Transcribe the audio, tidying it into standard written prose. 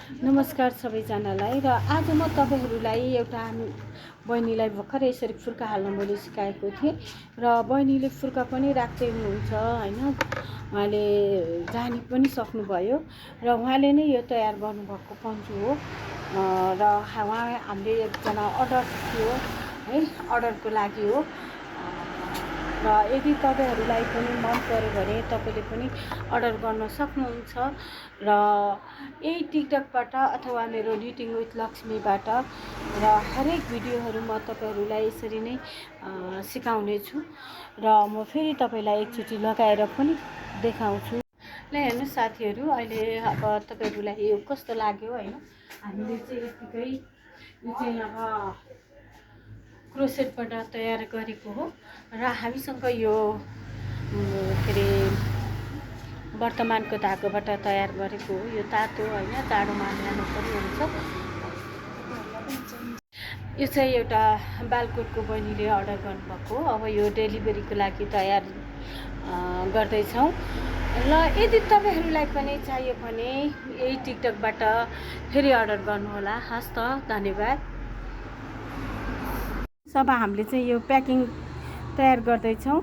नमस्कार सबैजनालाई। र आज म तपाईहरुलाई एउटा बहिनीलाई भर्खर यसरी फुर्का हाल्न मैले सिकाएको थिएँ र बहिनीले फुर्का पनि राख्दै हुनुहुन्छ हैन। उहाँले जानी पनि सक्नुभयो र उहाँले नै यो तयार गर्नुभएको पन्चु हो। र हामीले एकजना अर्डर थियो है, अर्डरको लागि हो। र यदि तपाईहरुलाई पनि मन पर्यो भने तपाईले पनि अर्डर गर्न सक्नुहुन्छ र यही टिकटकबाट अथवा मेरो निटिङ विथ लक्ष्मीबाट र हरेक भिडियोहरु म तपाईहरुलाई यसरी नै सिकाउने छु र म फेरि तपाईलाई एकचोटी लगाएर पनि देखाउँछु। ल हेर्नु साथीहरु, अहिले अब तपाईहरुलाई यो कस्तो लाग्यो हैन। हामीले चाहिँ यतिकै यो चाहिँ अब क्रोसेटबाट तयार गरेको हो र हामीसँग यो के रे वर्तमानको धागोबाट तयार गरेको हो। यो तातो हैन, जाडोमा ल्याउनु पनि हुन्छ। यो चाहिँ एउटा बालकोटको बहिनीले अर्डर गर्नुभएको। अब यो डेलिभरीको लागि तयार गर्दैछौँ। ल यदि तपाईहरुलाई पनि चाहियो भने यही टिकटकबाट फेरि अर्डर गर्नुहोला। हस् त, धन्यवाद। सब हामीले चाहिँ यो प्याकिङ तयार गर्दैछौँ।